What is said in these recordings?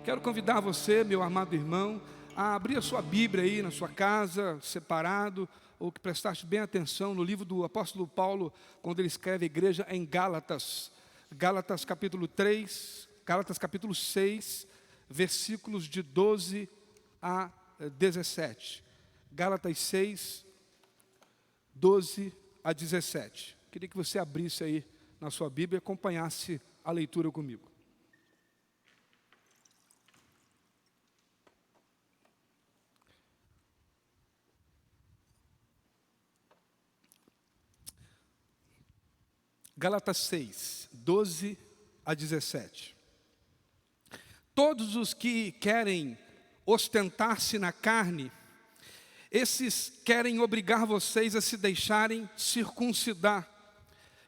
Quero convidar você, meu amado irmão, a abrir a sua Bíblia aí na sua casa, separado, ou que prestaste bem atenção no livro do apóstolo Paulo, quando ele escreve a igreja em Gálatas. Gálatas capítulo 3, Gálatas capítulo 6, versículos de 12 a 17. Gálatas 6, 12 a 17. Queria que você abrisse aí na sua Bíblia e acompanhasse a leitura comigo. Gálatas 6, 12 a 17. Todos os que querem ostentar-se na carne, esses querem obrigar vocês a se deixarem circuncidar,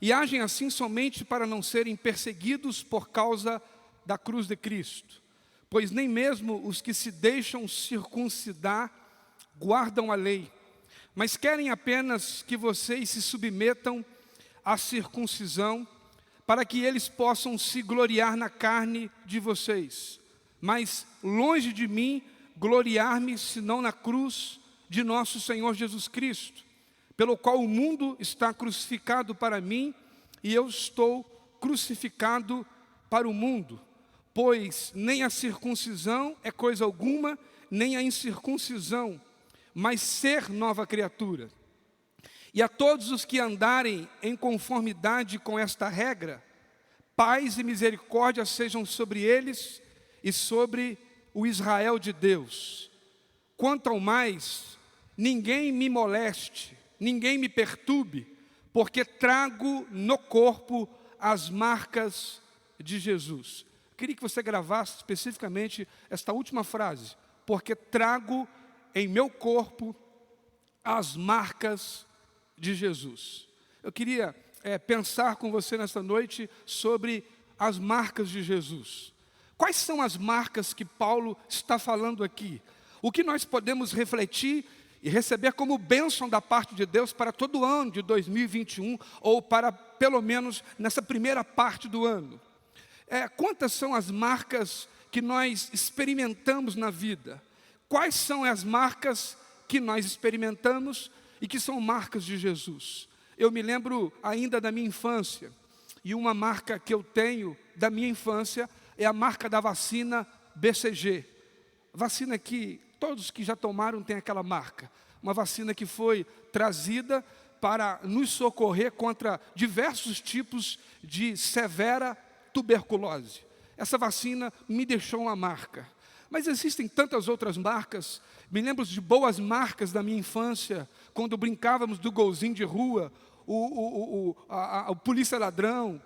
e agem assim somente para não serem perseguidos por causa da cruz de Cristo. Pois nem mesmo os que se deixam circuncidar guardam a lei, mas querem apenas que vocês se submetam à circuncisão, para que eles possam se gloriar na carne de vocês. Mas longe de mim gloriar-me, senão na cruz de nosso Senhor Jesus Cristo, pelo qual o mundo está crucificado para mim, e eu estou crucificado para o mundo. Pois nem a circuncisão é coisa alguma, nem a incircuncisão, mas ser nova criatura. E a todos os que andarem em conformidade com esta regra, paz e misericórdia sejam sobre eles e sobre o Israel de Deus. Quanto ao mais, ninguém me moleste, ninguém me perturbe, porque trago no corpo as marcas de Jesus. Queria que você gravasse especificamente esta última frase, porque trago em meu corpo as marcas de Jesus. Eu queria pensar com você nesta noite sobre as marcas de Jesus. Quais são as marcas que Paulo está falando aqui? O que nós podemos refletir e receber como bênção da parte de Deus para todo o ano de 2021, ou para pelo menos nessa primeira parte do ano? Quantas são as marcas que nós experimentamos na vida? Quais são as marcas que nós experimentamos e que são marcas de Jesus? Eu me lembro ainda da minha infância, e uma marca que eu tenho da minha infância é a marca da vacina BCG. Vacina que todos que já tomaram têm aquela marca. Uma vacina que foi trazida para nos socorrer contra diversos tipos de severa tuberculose. Essa vacina me deixou uma marca. Mas existem tantas outras marcas. Me lembro de boas marcas da minha infância, quando brincávamos do golzinho de rua, o polícia ladrão,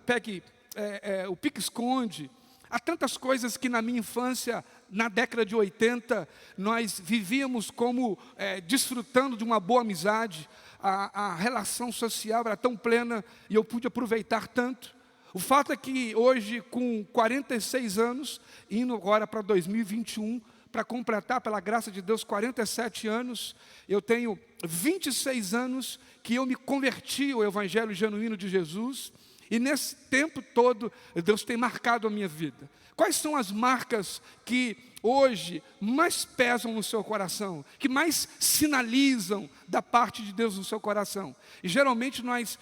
o pique-esconde. Há tantas coisas que na minha infância, na década de 80, nós vivíamos como desfrutando de uma boa amizade. A relação social era tão plena e eu pude aproveitar tanto. O fato é que hoje, com 46 anos, indo agora para 2021, para completar, pela graça de Deus, 47 anos, eu tenho 26 anos que eu me converti ao Evangelho genuíno de Jesus, e nesse tempo todo, Deus tem marcado a minha vida. Quais são as marcas que hoje mais pesam no seu coração, que mais sinalizam da parte de Deus no seu coração? E geralmente nós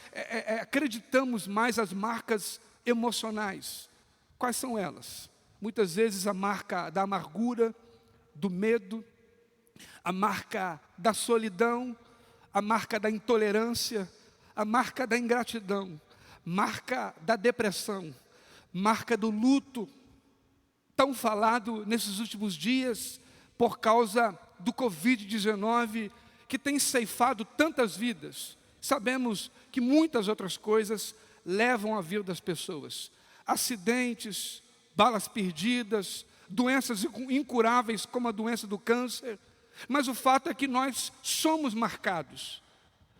acreditamos mais as marcas emocionais. Quais são elas? Muitas vezes a marca da amargura, do medo, a marca da solidão, a marca da intolerância, a marca da ingratidão, marca da depressão, marca do luto, tão falado nesses últimos dias, por causa do Covid-19, que tem ceifado tantas vidas. Sabemos que muitas outras coisas levam a vida das pessoas. Acidentes, balas perdidas, doenças incuráveis como a doença do câncer. Mas o fato é que nós somos marcados,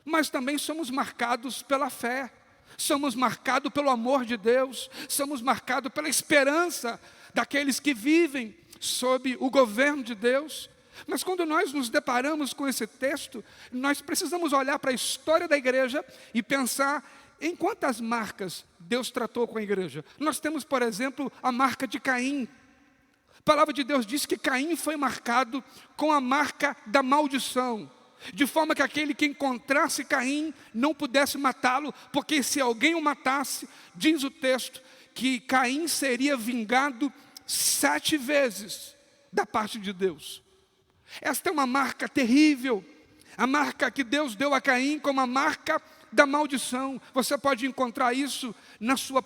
mas também somos marcados pela fé. Somos marcados pelo amor de Deus, somos marcados pela esperança daqueles que vivem sob o governo de Deus. Mas quando nós nos deparamos com esse texto, nós precisamos olhar para a história da igreja e pensar em quantas marcas Deus tratou com a igreja. Nós temos, por exemplo, a marca de Caim. A palavra de Deus diz que Caim foi marcado com a marca da maldição, de forma que aquele que encontrasse Caim não pudesse matá-lo, porque se alguém o matasse, diz o texto, que Caim seria vingado 7 vezes da parte de Deus. Esta é uma marca terrível, a marca que Deus deu a Caim como a marca da maldição. Você pode encontrar isso na sua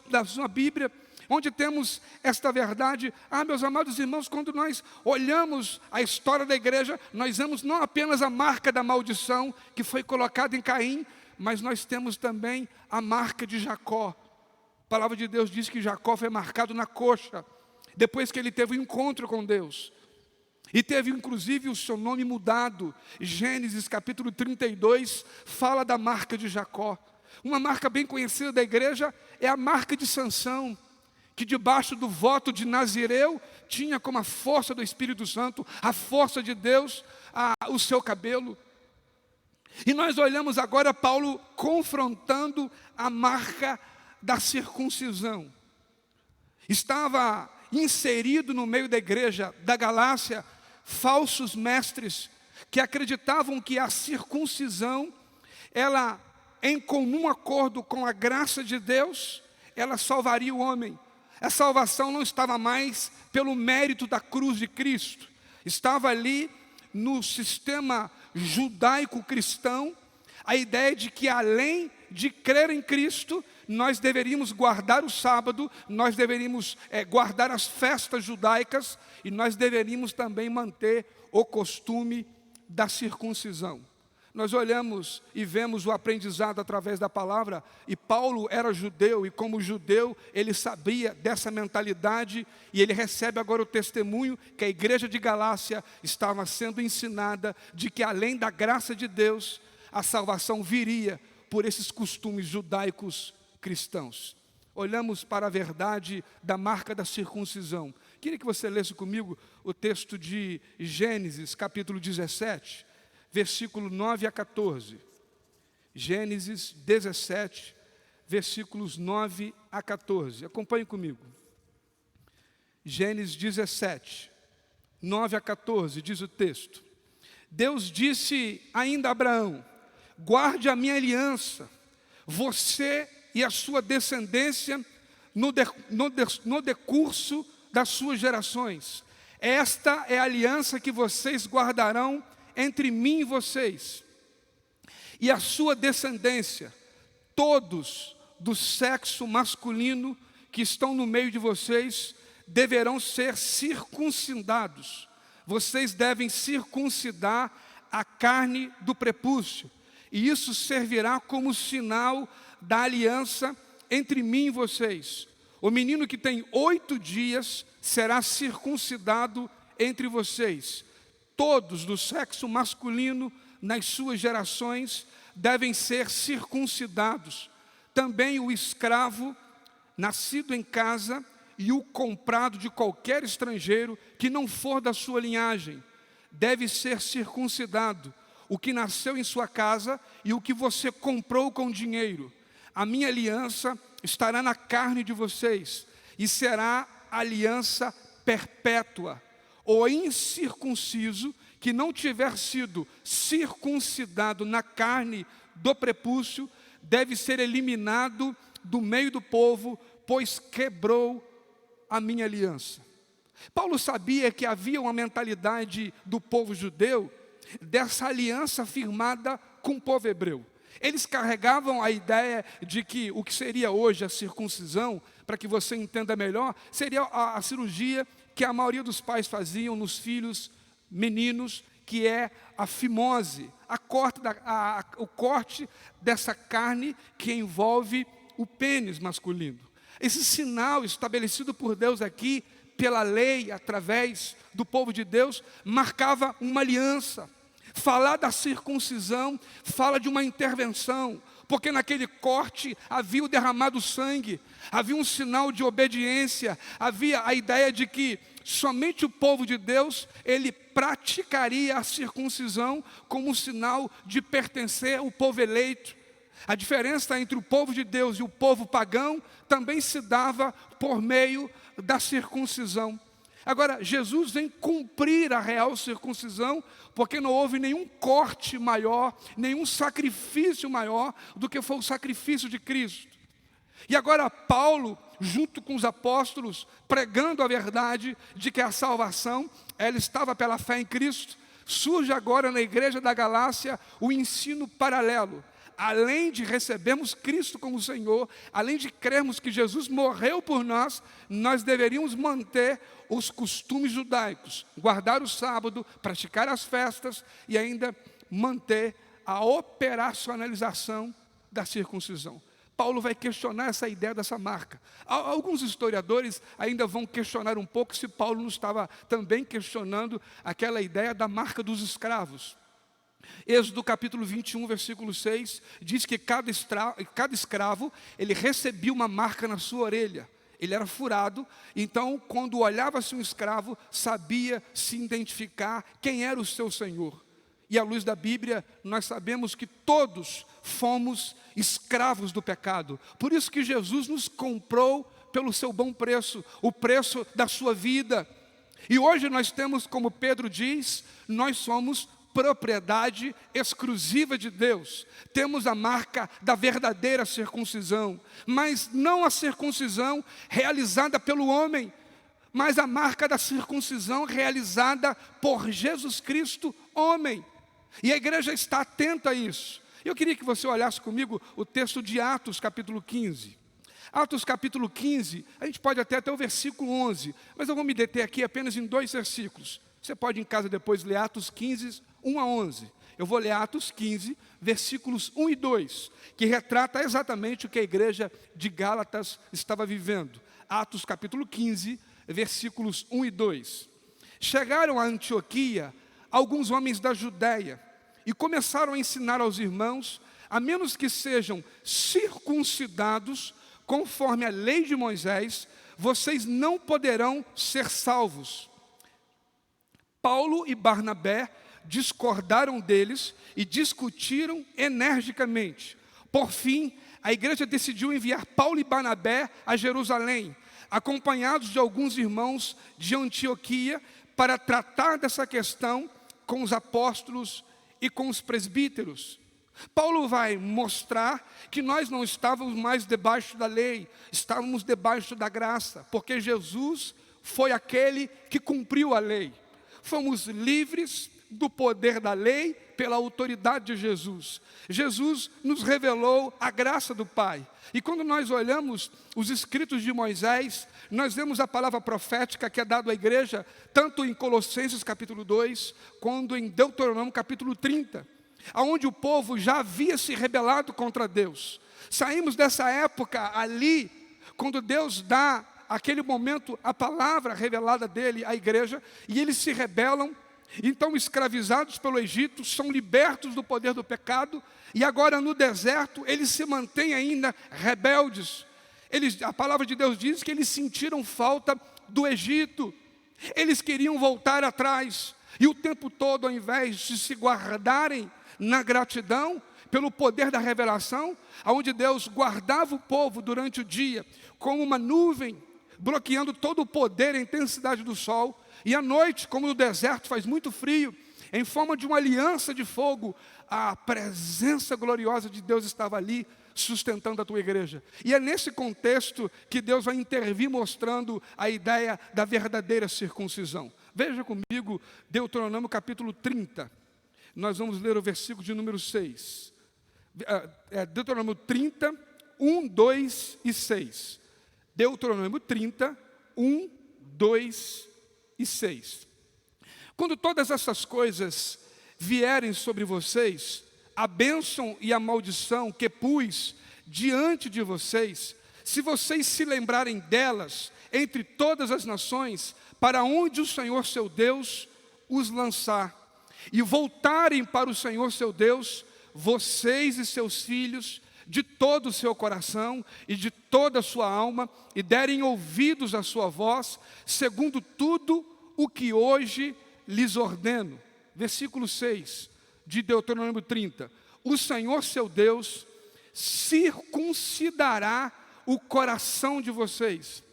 Bíblia, onde temos esta verdade. Meus amados irmãos, quando nós olhamos a história da igreja, nós vemos não apenas a marca da maldição que foi colocada em Caim, mas nós temos também a marca de Jacó. A palavra de Deus diz que Jacó foi marcado na coxa, depois que ele teve um encontro com Deus. E teve inclusive o seu nome mudado. Gênesis capítulo 32 fala da marca de Jacó. Uma marca bem conhecida da igreja é a marca de Sansão, que debaixo do voto de Nazireu, tinha como a força do Espírito Santo, a força de Deus, o seu cabelo. E nós olhamos agora Paulo confrontando a marca da circuncisão. Estava inserido no meio da igreja da Galácia, falsos mestres, que acreditavam que a circuncisão, ela, em comum acordo com a graça de Deus, ela salvaria o homem. A salvação não estava mais pelo mérito da cruz de Cristo. Estava ali no sistema judaico-cristão a ideia de que além de crer em Cristo, nós deveríamos guardar o sábado, nós deveríamos guardar as festas judaicas e nós deveríamos também manter o costume da circuncisão. Nós olhamos e vemos o aprendizado através da palavra, e Paulo era judeu, e como judeu, ele sabia dessa mentalidade, e ele recebe agora o testemunho que a igreja de Galácia estava sendo ensinada, de que além da graça de Deus, a salvação viria por esses costumes judaicos cristãos. Olhamos para a verdade da marca da circuncisão. Queria que você lesse comigo o texto de Gênesis, capítulo 17, versículo 9 a 14. Gênesis 17, versículos 9 a 14. Acompanhe comigo. Gênesis 17, 9 a 14, diz o texto. Deus disse ainda a Abraão: guarde a minha aliança, você e a sua descendência no decurso das suas gerações. Esta é a aliança que vocês guardarão entre mim e vocês, e a sua descendência, todos do sexo masculino que estão no meio de vocês, deverão ser circuncidados. Vocês devem circuncidar a carne do prepúcio, e isso servirá como sinal da aliança entre mim e vocês. O menino que tem 8 dias será circuncidado entre vocês. Todos do sexo masculino nas suas gerações devem ser circuncidados. Também o escravo nascido em casa e o comprado de qualquer estrangeiro que não for da sua linhagem deve ser circuncidado. O que nasceu em sua casa e o que você comprou com dinheiro. A minha aliança estará na carne de vocês e será aliança perpétua. O incircunciso que não tiver sido circuncidado na carne do prepúcio deve ser eliminado do meio do povo, pois quebrou a minha aliança. Paulo sabia que havia uma mentalidade do povo judeu dessa aliança firmada com o povo hebreu. Eles carregavam a ideia de que o que seria hoje a circuncisão, para que você entenda melhor, seria a cirurgia que a maioria dos pais faziam nos filhos meninos, que é a fimose, o corte dessa carne que envolve o pênis masculino. Esse sinal estabelecido por Deus aqui, pela lei, através do povo de Deus, marcava uma aliança. Falar da circuncisão fala de uma intervenção, porque naquele corte havia o derramado sangue, havia um sinal de obediência, havia a ideia de que somente o povo de Deus, ele praticaria a circuncisão como um sinal de pertencer ao povo eleito. A diferença entre o povo de Deus e o povo pagão também se dava por meio da circuncisão. Agora, Jesus vem cumprir a real circuncisão, porque não houve nenhum corte maior, nenhum sacrifício maior do que foi o sacrifício de Cristo. E agora Paulo, junto com os apóstolos, pregando a verdade de que a salvação, ela estava pela fé em Cristo, surge agora na igreja da Galácia o ensino paralelo. Além de recebermos Cristo como Senhor, além de crermos que Jesus morreu por nós, nós deveríamos manter os costumes judaicos, guardar o sábado, praticar as festas e ainda manter a operacionalização da circuncisão. Paulo vai questionar essa ideia dessa marca. Alguns historiadores ainda vão questionar um pouco se Paulo não estava também questionando aquela ideia da marca dos escravos. Êxodo capítulo 21, versículo 6, diz que cada escravo, ele recebia uma marca na sua orelha. Ele era furado, então quando olhava-se um escravo, sabia se identificar quem era o seu senhor. E à luz da Bíblia, nós sabemos que todos fomos escravos do pecado. Por isso que Jesus nos comprou pelo seu bom preço, o preço da sua vida. E hoje nós temos, como Pedro diz, nós somos propriedade exclusiva de Deus. Temos a marca da verdadeira circuncisão, mas não a circuncisão realizada pelo homem, mas a marca da circuncisão realizada por Jesus Cristo, homem. E a igreja está atenta a isso. Eu queria que você olhasse comigo o texto de Atos capítulo 15. Atos capítulo 15, a gente pode até o versículo 11, mas eu vou me deter aqui apenas em 2 versículos. Você pode em casa depois ler Atos 15, 1 a 11. Eu vou ler Atos 15, versículos 1 e 2, que retrata exatamente o que a igreja de Gálatas estava vivendo. Atos capítulo 15, versículos 1 e 2. Chegaram a Antioquia alguns homens da Judéia e começaram a ensinar aos irmãos, a menos que sejam circuncidados conforme a lei de Moisés, vocês não poderão ser salvos. Paulo e Barnabé discordaram deles e discutiram energicamente. Por fim, a igreja decidiu enviar Paulo e Barnabé a Jerusalém, acompanhados de alguns irmãos de Antioquia, para tratar dessa questão com os apóstolos e com os presbíteros. Paulo vai mostrar que nós não estávamos mais debaixo da lei, estávamos debaixo da graça, porque Jesus foi aquele que cumpriu a lei. Fomos livres do poder da lei pela autoridade de Jesus. Jesus nos revelou a graça do Pai. E quando nós olhamos os escritos de Moisés, nós vemos a palavra profética que é dada à igreja, tanto em Colossenses capítulo 2, quanto em Deuteronômio capítulo 30, onde o povo já havia se rebelado contra Deus. Saímos dessa época ali, quando Deus dá aquele momento a palavra revelada dele à igreja, e eles se rebelam, então escravizados pelo Egito, são libertos do poder do pecado, e agora no deserto eles se mantêm ainda rebeldes. A palavra de Deus diz que eles sentiram falta do Egito, eles queriam voltar atrás, e o tempo todo, ao invés de se guardarem na gratidão, pelo poder da revelação, onde Deus guardava o povo durante o dia, como uma nuvem, bloqueando todo o poder e a intensidade do sol, e à noite, como no deserto faz muito frio, em forma de uma aliança de fogo, a presença gloriosa de Deus estava ali, sustentando a tua igreja. E é nesse contexto que Deus vai intervir mostrando a ideia da verdadeira circuncisão. Veja comigo Deuteronômio capítulo 30. Nós vamos ler o versículo de número 6. Deuteronômio 30, 1, 2 e 6. Deuteronômio 30, 1, 2 e 6. Quando todas essas coisas vierem sobre vocês, a bênção e a maldição que pus diante de vocês, se vocês se lembrarem delas entre todas as nações, para onde o Senhor seu Deus os lançar, e voltarem para o Senhor seu Deus, vocês e seus filhos, de todo o seu coração e de toda a sua alma, e derem ouvidos à sua voz, segundo tudo o que hoje lhes ordeno. Versículo 6 de Deuteronômio 30. O Senhor seu Deus circuncidará o coração de vocês,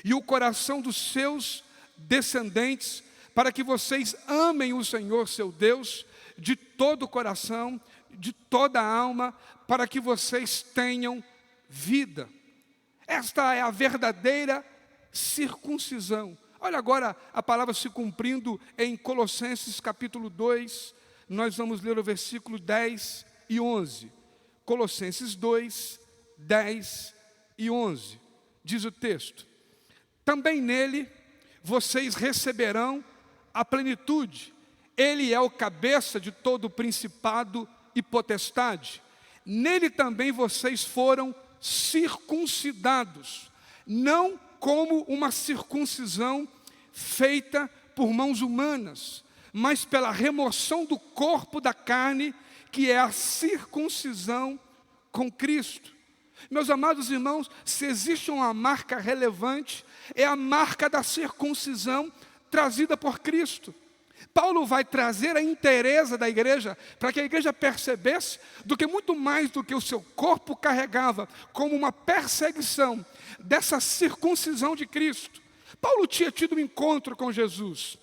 e o coração dos seus descendentes, para que vocês amem o Senhor seu Deus de todo o coração, de toda a alma, para que vocês tenham vida. Esta é a verdadeira circuncisão. Olha agora a palavra se cumprindo em Colossenses capítulo 2, nós vamos ler o versículo 10 e 11. Colossenses 2, 10 e 11. Diz o texto: também nele vocês receberão a plenitude. Ele é o cabeça de todo principado e potestade. Nele também vocês foram circuncidados, não como uma circuncisão feita por mãos humanas, mas pela remoção do corpo da carne, que é a circuncisão com Cristo. Meus amados irmãos, se existe uma marca relevante, é a marca da circuncisão trazida por Cristo. Paulo vai trazer a inteireza da igreja, para que a igreja percebesse do que muito mais do que o seu corpo carregava, como uma perseguição dessa circuncisão de Cristo. Paulo tinha tido um encontro com Jesus.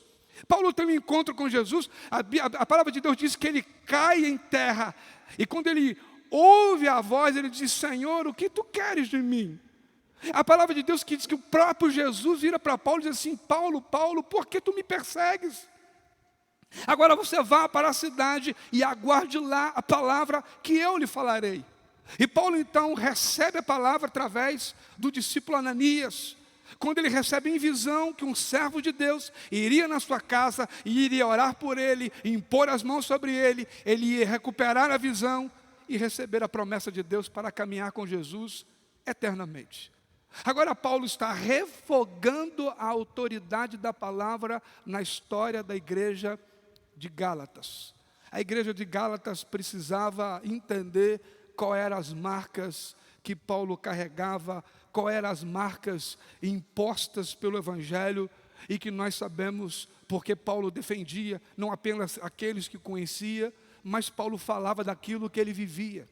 Paulo tem um encontro com Jesus, a palavra de Deus diz que ele cai em terra, e quando ele ouve a voz, ele diz: Senhor, o que tu queres de mim? A palavra de Deus que diz que o próprio Jesus vira para Paulo e diz assim: Paulo, Paulo, por que tu me persegues? Agora você vá para a cidade e aguarde lá a palavra que eu lhe falarei. E Paulo então recebe a palavra através do discípulo Ananias, quando ele recebe em visão que um servo de Deus iria na sua casa e iria orar por ele, impor as mãos sobre ele, ele ia recuperar a visão e receber a promessa de Deus para caminhar com Jesus eternamente. Agora Paulo está revogando a autoridade da palavra na história da igreja de Gálatas. A igreja de Gálatas precisava entender quais eram as marcas que Paulo carregava, quais eram as marcas impostas pelo Evangelho, e que nós sabemos porque Paulo defendia não apenas aqueles que conhecia, mas Paulo falava daquilo que ele vivia.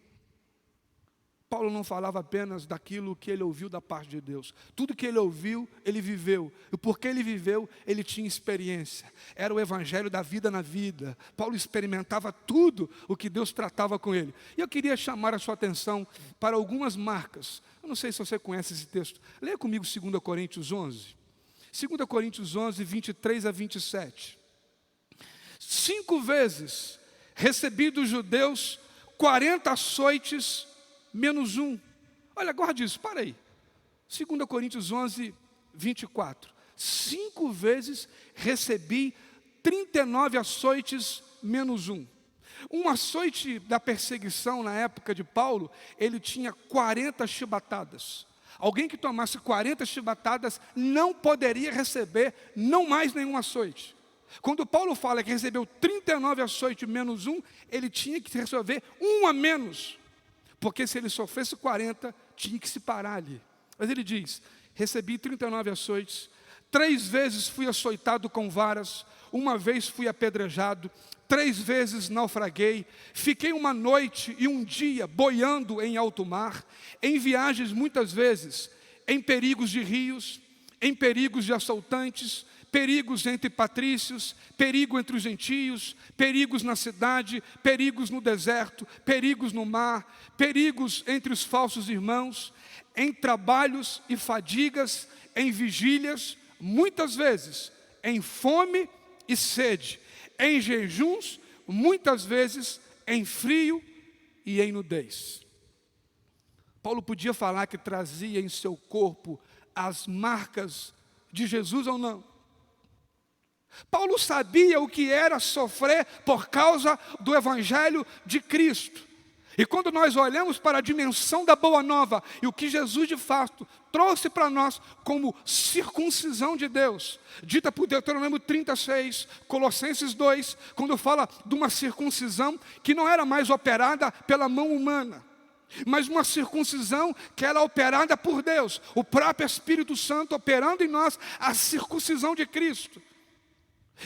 Paulo não falava apenas daquilo que ele ouviu da parte de Deus. Tudo que ele ouviu, ele viveu. E porque ele viveu, ele tinha experiência. Era o evangelho da vida na vida. Paulo experimentava tudo o que Deus tratava com ele. E eu queria chamar a sua atenção para algumas marcas. Eu não sei se você conhece esse texto. Leia comigo 2 Coríntios 11. 2 Coríntios 11, 23 a 27. 5 vezes recebi dos judeus 40 açoites menos um. Olha, guarde isso, para aí. 2 Coríntios 11, 24. 5 vezes recebi 39 açoites menos um. Um açoite da perseguição na época de Paulo, ele tinha 40 chibatadas. Alguém que tomasse 40 chibatadas não poderia receber não mais nenhum açoite. Quando Paulo fala que recebeu 39 açoites menos um, ele tinha que receber um a menos. Porque se ele sofresse 40, tinha que se parar ali. Mas ele diz: recebi 39 açoites, 3 vezes fui açoitado com varas, 1 vez fui apedrejado, 3 vezes naufraguei, fiquei 1 noite e 1 dia boiando em alto mar, em viagens muitas vezes, em perigos de rios, em perigos de assaltantes, perigos entre patrícios, perigo entre os gentios, perigos na cidade, perigos no deserto, perigos no mar, perigos entre os falsos irmãos, em trabalhos e fadigas, em vigílias, muitas vezes, em fome e sede, em jejuns, muitas vezes, em frio e em nudez. Paulo podia falar que trazia em seu corpo as marcas de Jesus ou não? Paulo sabia o que era sofrer por causa do Evangelho de Cristo. E quando nós olhamos para a dimensão da Boa Nova e o que Jesus de fato trouxe para nós como circuncisão de Deus, dita por Deuteronômio 36, Colossenses 2, quando fala de uma circuncisão que não era mais operada pela mão humana, mas uma circuncisão que era operada por Deus, o próprio Espírito Santo operando em nós a circuncisão de Cristo.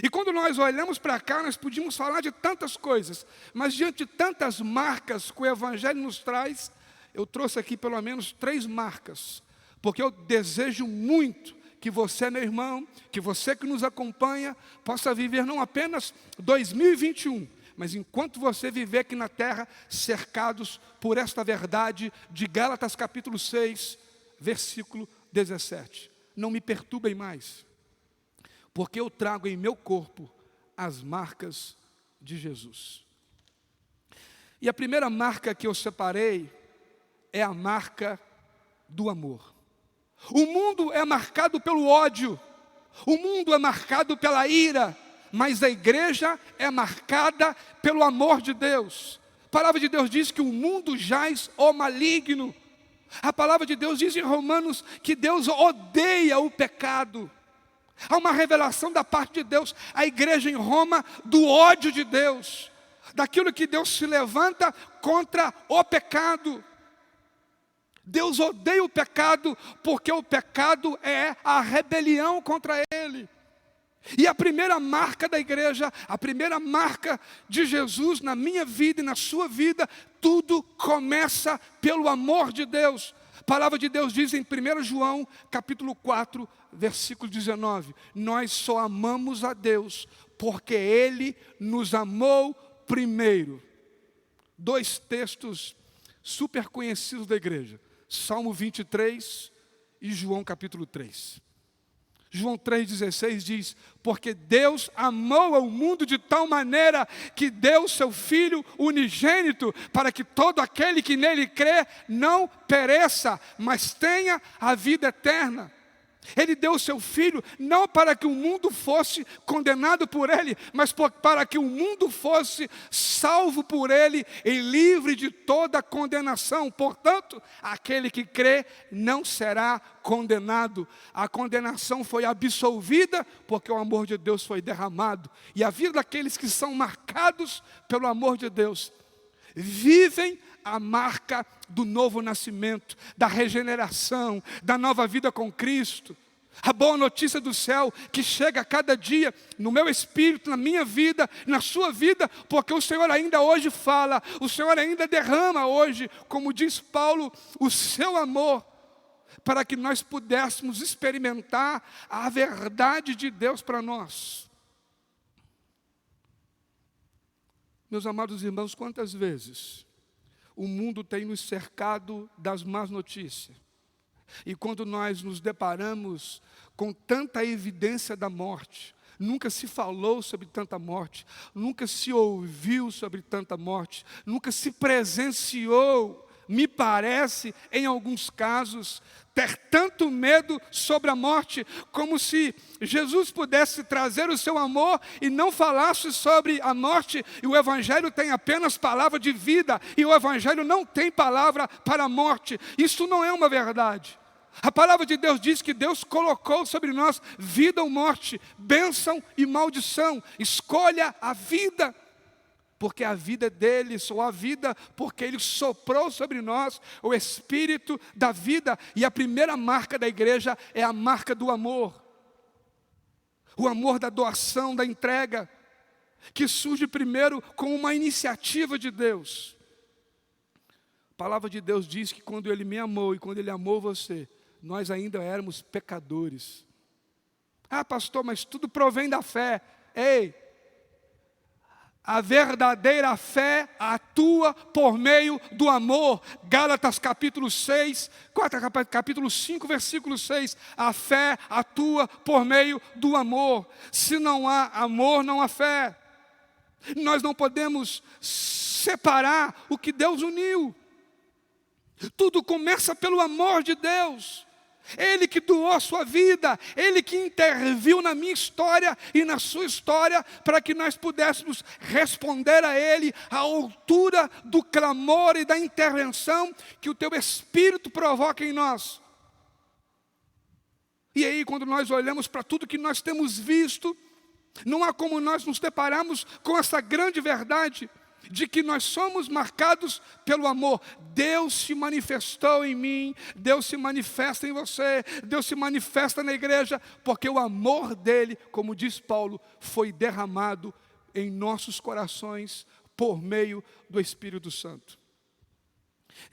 E quando nós olhamos para cá, nós podíamos falar de tantas coisas, mas diante de tantas marcas que o Evangelho nos traz, eu trouxe aqui pelo menos 3 marcas, porque eu desejo muito que você, meu irmão, que você que nos acompanha, possa viver não apenas 2021, mas enquanto você viver aqui na terra, cercados por esta verdade de Gálatas capítulo 6, versículo 17. Não me perturbem mais, porque eu trago em meu corpo as marcas de Jesus. E a primeira marca que eu separei é a marca do amor. O mundo é marcado pelo ódio, o mundo é marcado pela ira, mas a igreja é marcada pelo amor de Deus. A palavra de Deus diz que o mundo jaz o maligno. A palavra de Deus diz em Romanos que Deus odeia o pecado. Há uma revelação da parte de Deus, a igreja em Roma, do ódio de Deus, daquilo que Deus se levanta contra o pecado. Deus odeia o pecado, porque o pecado é a rebelião contra Ele. E a primeira marca da igreja, a primeira marca de Jesus na minha vida e na sua vida, tudo começa pelo amor de Deus. A palavra de Deus diz em 1 João, capítulo 4, versículo 19, nós só amamos a Deus porque Ele nos amou primeiro. Dois textos super conhecidos da igreja, Salmo 23 e João capítulo 3. João 3,16 diz, porque Deus amou ao mundo de tal maneira que deu seu Filho unigênito, para que todo aquele que nele crê não pereça, mas tenha a vida eterna. Ele deu o seu Filho não para que o mundo fosse condenado por Ele, mas para que o mundo fosse salvo por Ele e livre de toda condenação. Portanto, aquele que crê não será condenado. A condenação foi absolvida porque o amor de Deus foi derramado. E a vida daqueles que são marcados pelo amor de Deus vivem a marca do novo nascimento, da regeneração, da nova vida com Cristo. A boa notícia do céu que chega a cada dia no meu espírito, na minha vida, na sua vida, porque o Senhor ainda hoje fala, o Senhor ainda derrama hoje, como diz Paulo, o seu amor, para que nós pudéssemos experimentar a verdade de Deus para nós. Meus amados irmãos, quantas vezes o mundo tem nos cercado das más notícias. E quando nós nos deparamos com tanta evidência da morte, nunca se falou sobre tanta morte, nunca se ouviu sobre tanta morte, nunca se presenciou, me parece, em alguns casos, ter tanto medo sobre a morte, como se Jesus pudesse trazer o seu amor e não falasse sobre a morte, e o Evangelho tem apenas palavra de vida, e o Evangelho não tem palavra para a morte. Isso não é uma verdade. A palavra de Deus diz que Deus colocou sobre nós vida ou morte, bênção e maldição. Escolha a vida, porque a vida é dele, só a vida porque ele soprou sobre nós o Espírito da vida. E a primeira marca da igreja é a marca do amor. O amor da doação, da entrega, que surge primeiro com uma iniciativa de Deus. A palavra de Deus diz que quando Ele me amou e quando Ele amou você, nós ainda éramos pecadores. Ah, pastor, mas tudo provém da fé. Ei, a verdadeira fé atua por meio do amor. Gálatas capítulo 6, capítulo 5, versículo 6. A fé atua por meio do amor. Se não há amor, não há fé. Nós não podemos separar o que Deus uniu. Tudo começa pelo amor de Deus. Ele que doou a sua vida, Ele que interviu na minha história e na sua história, para que nós pudéssemos responder a Ele à altura do clamor e da intervenção que o Teu Espírito provoca em nós. E aí, quando nós olhamos para tudo que nós temos visto, não há como nós nos depararmos com essa grande verdade, de que nós somos marcados pelo amor. Deus se manifestou em mim, Deus se manifesta em você, Deus se manifesta na igreja, porque o amor dele, como diz Paulo, foi derramado em nossos corações por meio do Espírito Santo.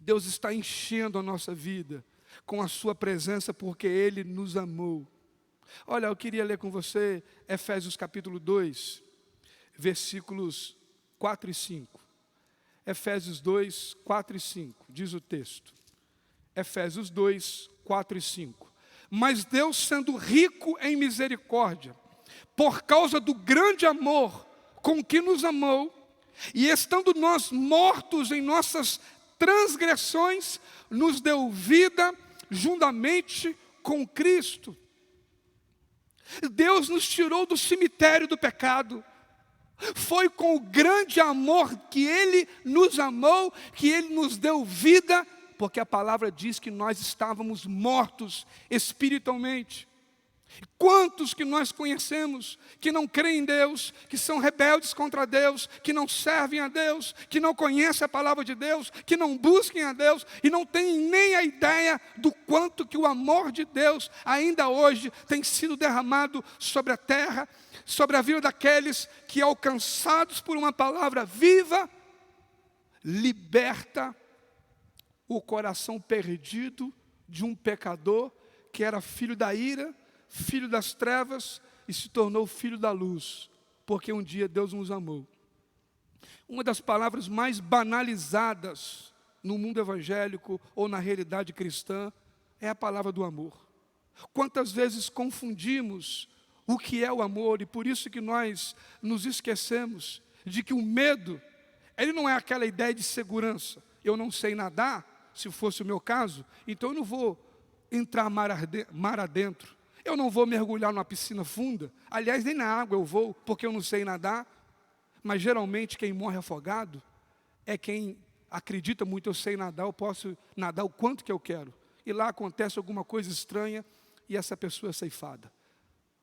Deus está enchendo a nossa vida com a sua presença, porque Ele nos amou. Olha, eu queria ler com você Efésios capítulo 2, versículos 4 e 5. Efésios 2, 4 e 5, diz o texto. Efésios 2, 4 e 5. Mas Deus, sendo rico em misericórdia, por causa do grande amor com que nos amou, e estando nós mortos em nossas transgressões, nos deu vida juntamente com Cristo. Deus nos tirou do cemitério do pecado. Foi com o grande amor que Ele nos amou, que Ele nos deu vida, porque a palavra diz que nós estávamos mortos espiritualmente. Quantos que nós conhecemos que não creem em Deus, que são rebeldes contra Deus, que não servem a Deus, que não conhecem a palavra de Deus, que não busquem a Deus e não têm nem a ideia do quanto que o amor de Deus ainda hoje tem sido derramado sobre a terra, sobre a vida daqueles que, alcançados por uma palavra viva, liberta o coração perdido de um pecador que era filho da ira, filho das trevas e se tornou filho da luz, porque um dia Deus nos amou. Uma das palavras mais banalizadas no mundo evangélico ou na realidade cristã é a palavra do amor. Quantas vezes confundimos o que é o amor e por isso que nós nos esquecemos de que o medo, ele não é aquela ideia de segurança. Eu não sei nadar, se fosse o meu caso, então eu não vou entrar mar adentro. Eu não vou mergulhar numa piscina funda. Aliás, nem na água eu vou, porque eu não sei nadar. Mas geralmente quem morre afogado é quem acredita muito, eu sei nadar, eu posso nadar o quanto que eu quero. E lá acontece alguma coisa estranha e essa pessoa é ceifada.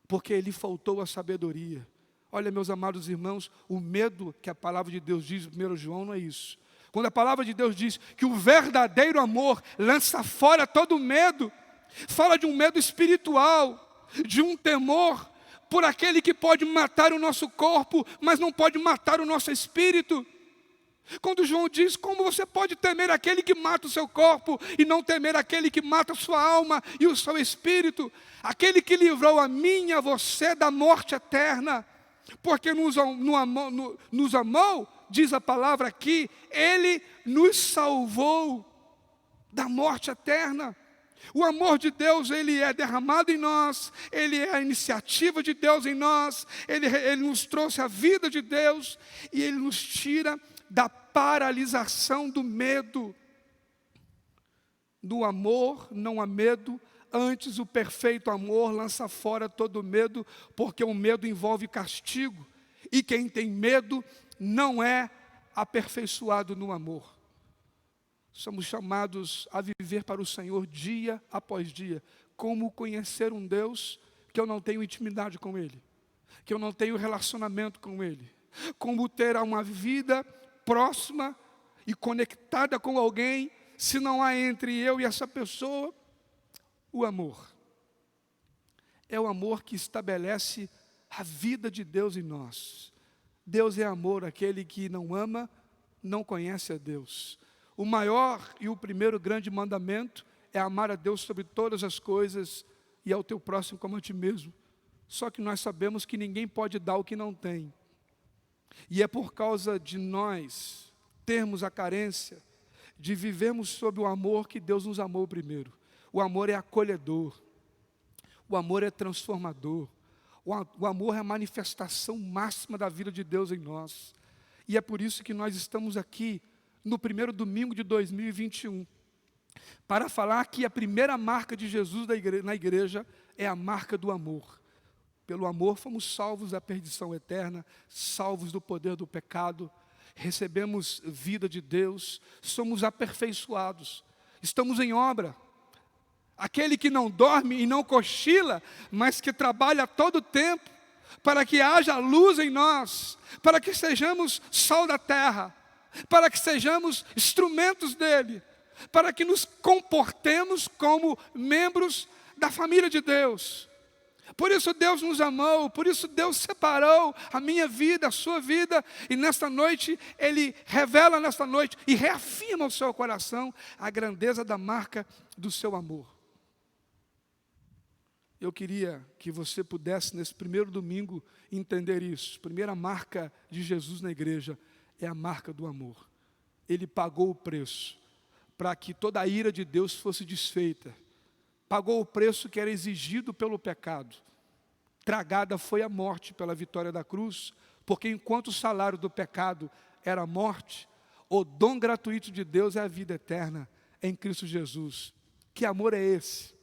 Porque lhe faltou a sabedoria. Olha, meus amados irmãos, o medo que a palavra de Deus diz em 1 João não é isso. Quando a palavra de Deus diz que o verdadeiro amor lança fora todo medo, fala de um medo espiritual, de um temor por aquele que pode matar o nosso corpo, mas não pode matar o nosso espírito. Quando João diz, como você pode temer aquele que mata o seu corpo e não temer aquele que mata a sua alma e o seu espírito? Aquele que livrou a mim e a você da morte eterna, porque nos amou, diz a palavra aqui, Ele nos salvou da morte eterna. O amor de Deus, Ele é derramado em nós, Ele é a iniciativa de Deus em nós, Ele nos trouxe a vida de Deus e Ele nos tira da paralisação do medo. No amor não há medo, antes o perfeito amor lança fora todo medo, porque o medo envolve castigo, e quem tem medo não é aperfeiçoado no amor. Somos chamados a viver para o Senhor dia após dia. Como conhecer um Deus que eu não tenho intimidade com Ele, que eu não tenho relacionamento com Ele. Como ter uma vida próxima e conectada com alguém, se não há entre eu e essa pessoa o amor. É o amor que estabelece a vida de Deus em nós. Deus é amor, aquele que não ama, não conhece a Deus. O maior e o primeiro grande mandamento é amar a Deus sobre todas as coisas e ao teu próximo como a ti mesmo. Só que nós sabemos que ninguém pode dar o que não tem. E é por causa de nós termos a carência de vivermos sob o amor que Deus nos amou primeiro. O amor é acolhedor. O amor é transformador. O amor é a manifestação máxima da vida de Deus em nós. E é por isso que nós estamos aqui no primeiro domingo de 2021, para falar que a primeira marca de Jesus na igreja é a marca do amor. Pelo amor fomos salvos da perdição eterna, salvos do poder do pecado, recebemos vida de Deus, somos aperfeiçoados, estamos em obra. Aquele que não dorme e não cochila, mas que trabalha todo o tempo, para que haja luz em nós, para que sejamos sal da terra, para que sejamos instrumentos dele, para que nos comportemos como membros da família de Deus. Por isso Deus nos amou, por isso Deus separou a minha vida, a sua vida, e nesta noite, Ele revela nesta noite e reafirma ao seu coração a grandeza da marca do seu amor. Eu queria que você pudesse, nesse primeiro domingo, entender isso. A primeira marca de Jesus na igreja é a marca do amor. Ele pagou o preço para que toda a ira de Deus fosse desfeita. Pagou o preço que era exigido pelo pecado. Tragada foi a morte pela vitória da cruz, porque enquanto o salário do pecado era a morte, o dom gratuito de Deus é a vida eterna em Cristo Jesus. Que amor é esse?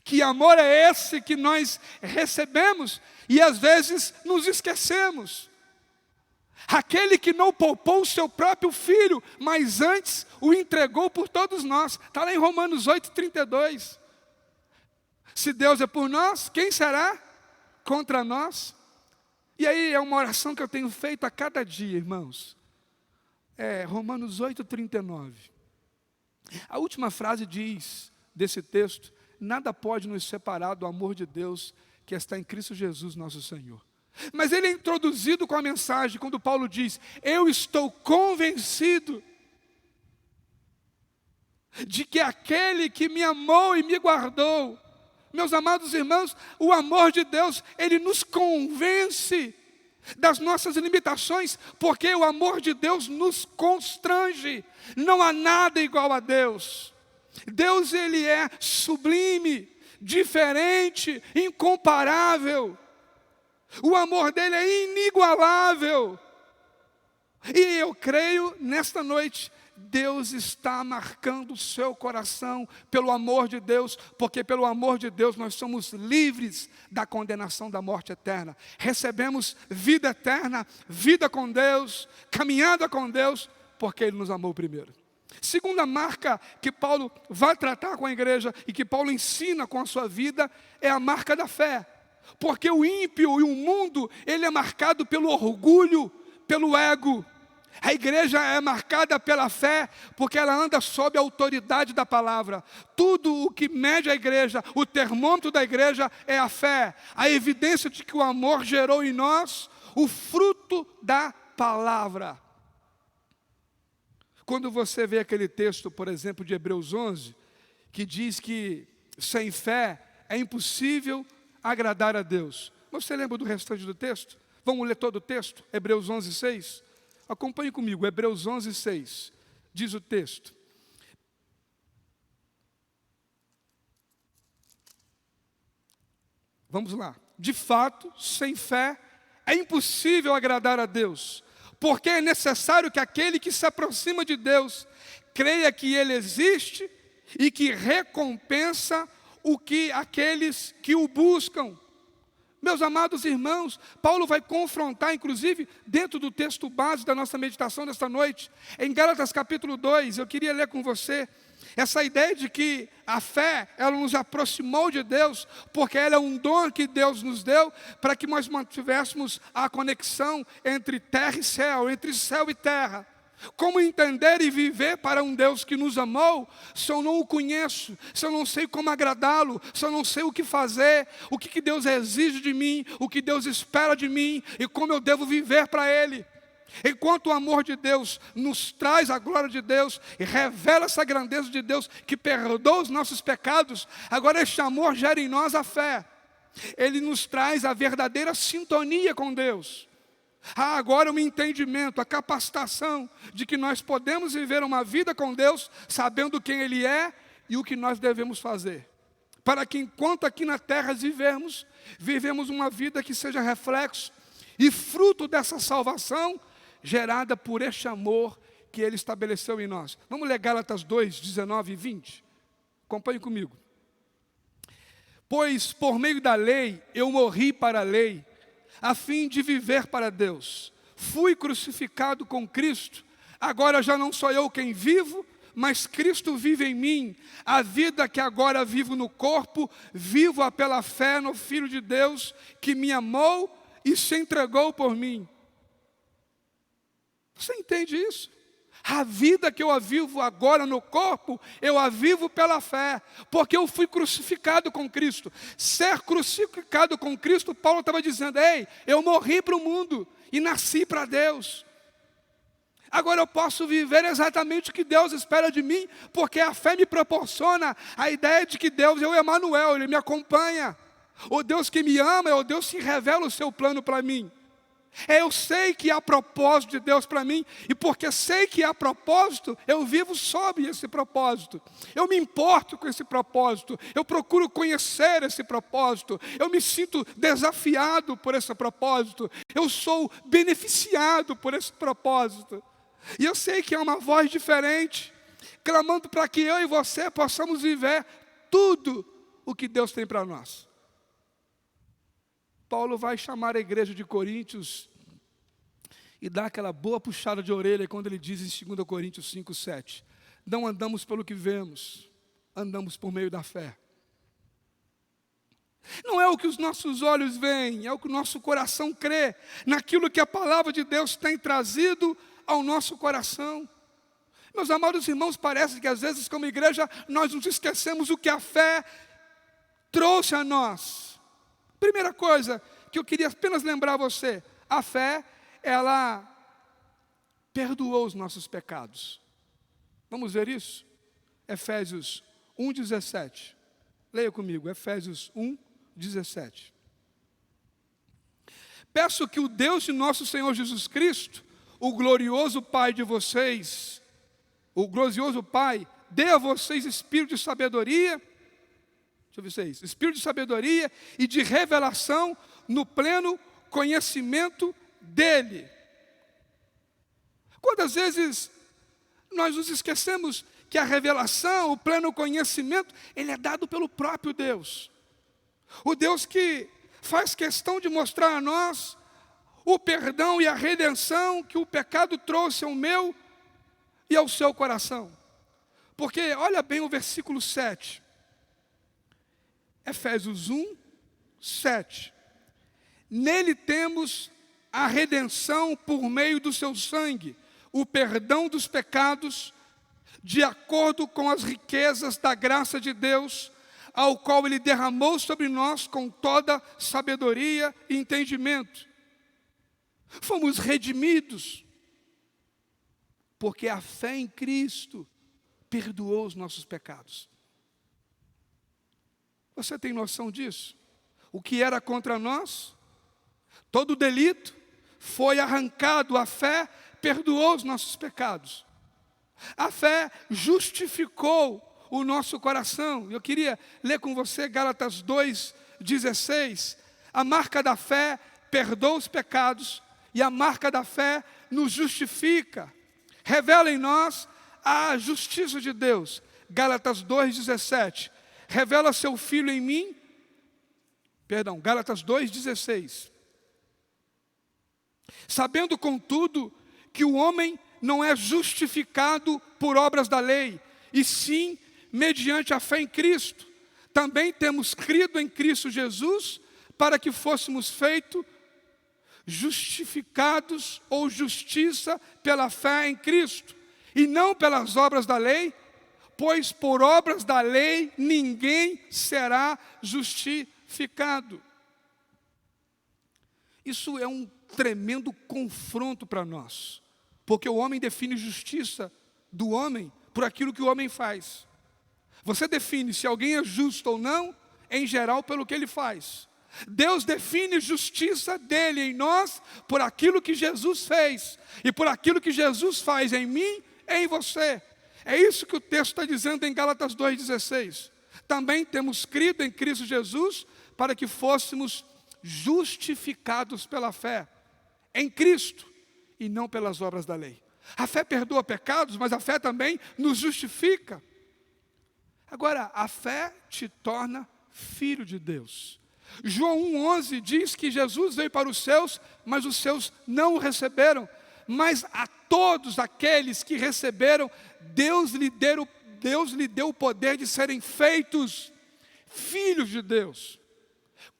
Que amor é esse que nós recebemos e às vezes nos esquecemos? Aquele que não poupou o seu próprio filho, mas antes o entregou por todos nós. Está lá em Romanos 8,32. Se Deus é por nós, quem será contra nós? E aí é uma oração que eu tenho feito a cada dia, irmãos. É Romanos 8,39. A última frase diz, desse texto: nada pode nos separar do amor de Deus que está em Cristo Jesus nosso Senhor. Mas ele é introduzido com a mensagem quando Paulo diz: eu estou convencido de que aquele que me amou e me guardou. Meus amados irmãos, o amor de Deus, ele nos convence das nossas limitações, porque o amor de Deus nos constrange. Não há nada igual a Deus. Deus, ele é sublime, diferente, incomparável. O amor dele é inigualável. E eu creio, nesta noite, Deus está marcando o seu coração pelo amor de Deus, porque pelo amor de Deus nós somos livres da condenação da morte eterna. Recebemos vida eterna, vida com Deus, caminhada com Deus, porque Ele nos amou primeiro. Segunda marca que Paulo vai tratar com a igreja e que Paulo ensina com a sua vida é a marca da fé. Porque o ímpio e o mundo, ele é marcado pelo orgulho, pelo ego. A igreja é marcada pela fé, porque ela anda sob a autoridade da palavra. Tudo o que mede a igreja, o termômetro da igreja é a fé. A evidência de que o amor gerou em nós o fruto da palavra. Quando você vê aquele texto, por exemplo, de Hebreus 11, que diz que sem fé é impossível agradar a Deus. Você lembra do restante do texto? Vamos ler todo o texto? Hebreus 11, 6. Acompanhe comigo, Hebreus 11, 6. Diz o texto: vamos lá. De fato, sem fé é impossível agradar a Deus, porque é necessário que aquele que se aproxima de Deus creia que Ele existe e que recompensa aqueles que o buscam. Meus amados irmãos, Paulo vai confrontar, inclusive, dentro do texto base da nossa meditação desta noite, em Gálatas capítulo 2, eu queria ler com você, essa ideia de que a fé, ela nos aproximou de Deus, porque ela é um dom que Deus nos deu, para que nós mantivéssemos a conexão entre terra e céu, entre céu e terra. Como entender e viver para um Deus que nos amou, se eu não o conheço, se eu não sei como agradá-lo, se eu não sei o que fazer, o que Deus exige de mim, o que Deus espera de mim e como eu devo viver para Ele. Enquanto o amor de Deus nos traz a glória de Deus e revela essa grandeza de Deus que perdoa os nossos pecados, agora este amor gera em nós a fé. Ele nos traz a verdadeira sintonia com Deus. Agora o entendimento, a capacitação de que nós podemos viver uma vida com Deus, sabendo quem Ele é e o que nós devemos fazer. Para que enquanto aqui na terra vivemos uma vida que seja reflexo e fruto dessa salvação, gerada por este amor que Ele estabeleceu em nós. Vamos ler Gálatas 2, 19 e 20. Acompanhe comigo. Pois por meio da lei eu morri para a lei, a fim de viver para Deus. Fui crucificado com Cristo, agora já não sou eu quem vivo, mas Cristo vive em mim. A vida que agora vivo no corpo, vivo-a pela fé no Filho de Deus, que me amou e se entregou por mim. Você entende isso? A vida que eu a vivo agora no corpo, eu a vivo pela fé, porque eu fui crucificado com Cristo. Ser crucificado com Cristo, Paulo estava dizendo: ei, eu morri para o mundo e nasci para Deus. Agora eu posso viver exatamente o que Deus espera de mim, porque a fé me proporciona a ideia de que Deus é o Emanuel, Ele me acompanha. O Deus que me ama é o Deus que revela o seu plano para mim. Eu sei que há propósito de Deus para mim, e porque sei que há propósito, eu vivo sob esse propósito. Eu me importo com esse propósito, eu procuro conhecer esse propósito, eu me sinto desafiado por esse propósito, eu sou beneficiado por esse propósito. E eu sei que há uma voz diferente, clamando para que eu e você possamos viver tudo o que Deus tem para nós. Paulo vai chamar a igreja de Coríntios e dar aquela boa puxada de orelha quando ele diz em 2 Coríntios 5:7, não andamos pelo que vemos, andamos por meio da fé. Não é o que os nossos olhos veem, é o que o nosso coração crê, naquilo que a palavra de Deus tem trazido ao nosso coração. Meus amados irmãos, parece que às vezes como igreja nós nos esquecemos o que a fé trouxe a nós. Primeira coisa que eu queria apenas lembrar você, a fé, ela perdoou os nossos pecados. Vamos ver isso? Efésios 1:17. Leia comigo, Efésios 1:17. Peço que o Deus de nosso Senhor Jesus Cristo, o glorioso Pai de vocês, o glorioso Pai, dê a vocês espírito de sabedoria, espírito de sabedoria e de revelação no pleno conhecimento dEle. Quantas vezes nós nos esquecemos que a revelação, o pleno conhecimento, ele é dado pelo próprio Deus. O Deus que faz questão de mostrar a nós o perdão e a redenção que o pecado trouxe ao meu e ao seu coração. Porque olha bem o versículo 7. Efésios 1:7. Nele temos a redenção por meio do seu sangue, o perdão dos pecados, de acordo com as riquezas da graça de Deus, ao qual Ele derramou sobre nós com toda sabedoria e entendimento. Fomos redimidos, porque a fé em Cristo perdoou os nossos pecados. Você tem noção disso? O que era contra nós, todo delito, foi arrancado. A fé perdoou os nossos pecados. A fé justificou o nosso coração. Eu queria ler com você Gálatas 2:16. A marca da fé perdoa os pecados e a marca da fé nos justifica. Revela em nós a justiça de Deus. Gálatas 2:17. Revela seu Filho em mim. Gálatas 2:16. Sabendo, contudo, que o homem não é justificado por obras da lei, e sim mediante a fé em Cristo. Também temos crido em Cristo Jesus, para que fôssemos feitos justificados ou justiça pela fé em Cristo, e não pelas obras da lei, pois por obras da lei ninguém será justificado. Isso é um tremendo confronto para nós, porque o homem define justiça do homem por aquilo que o homem faz. Você define se alguém é justo ou não, em geral, pelo que ele faz. Deus define justiça dele em nós por aquilo que Jesus fez e por aquilo que Jesus faz em mim e em você. É isso que o texto está dizendo em Gálatas 2:16. Também temos crido em Cristo Jesus para que fôssemos justificados pela fé em Cristo e não pelas obras da lei. A fé perdoa pecados, mas a fé também nos justifica. Agora, a fé te torna filho de Deus. João 1:11 diz que Jesus veio para os seus, mas os seus não o receberam. Mas a todos aqueles que receberam, Deus lhe deu o poder de serem feitos filhos de Deus.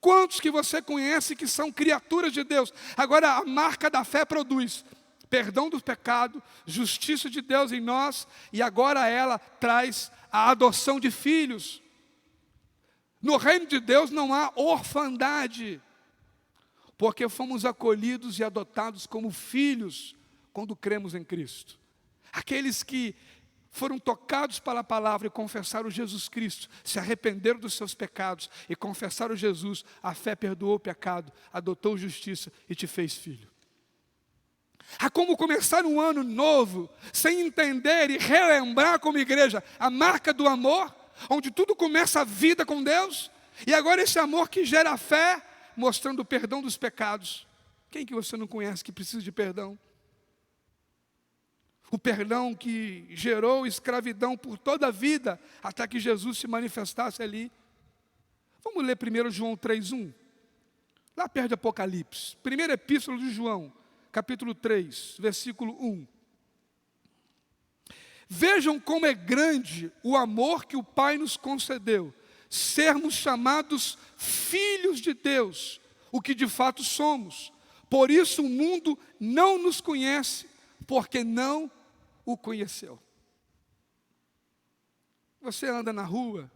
Quantos que você conhece que são criaturas de Deus? Agora a marca da fé produz perdão do pecado, justiça de Deus em nós, e agora ela traz a adoção de filhos. No reino de Deus não há orfandade, porque fomos acolhidos e adotados como filhos quando cremos em Cristo. Aqueles que foram tocados pela palavra e confessaram Jesus Cristo, se arrependeram dos seus pecados e confessaram Jesus, a fé perdoou o pecado, adotou justiça e te fez filho. Há como começar um ano novo, sem entender e relembrar como igreja a marca do amor, onde tudo começa a vida com Deus, e agora esse amor que gera fé, mostrando o perdão dos pecados. Quem que você não conhece que precisa de perdão? O perdão que gerou escravidão por toda a vida, até que Jesus se manifestasse ali. Vamos ler primeiro João 3:1. Lá perto de Apocalipse. Primeira epístola de João, capítulo 3, versículo 1. Vejam como é grande o amor que o Pai nos concedeu, sermos chamados filhos de Deus, o que de fato somos. Por isso o mundo não nos conhece, porque não o conheceu. Você anda na rua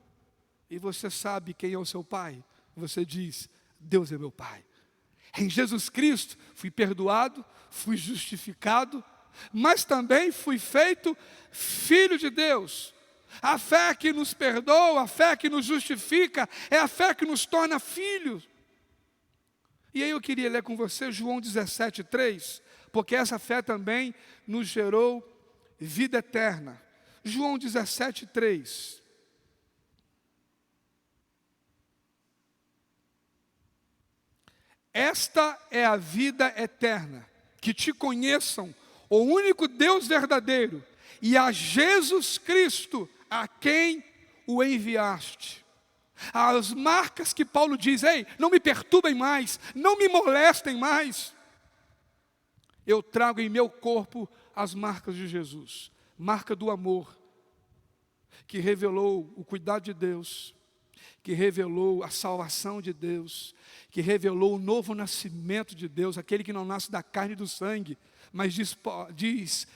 e você sabe quem é o seu pai. Você diz, Deus é meu pai. Em Jesus Cristo fui perdoado, fui justificado, mas também fui feito filho de Deus. A fé que nos perdoa, a fé que nos justifica, é a fé que nos torna filhos. E aí eu queria ler com você João 17:3, porque essa fé também nos gerou vida eterna. João 17:3. Esta é a vida eterna, que te conheçam, o único Deus verdadeiro, e a Jesus Cristo, a quem o enviaste. As marcas que Paulo diz, ei, não me perturbem mais, não me molestem mais. Eu trago em meu corpo as marcas de Jesus, marca do amor, que revelou o cuidado de Deus, que revelou a salvação de Deus, que revelou o novo nascimento de Deus, aquele que não nasce da carne e do sangue, mas diz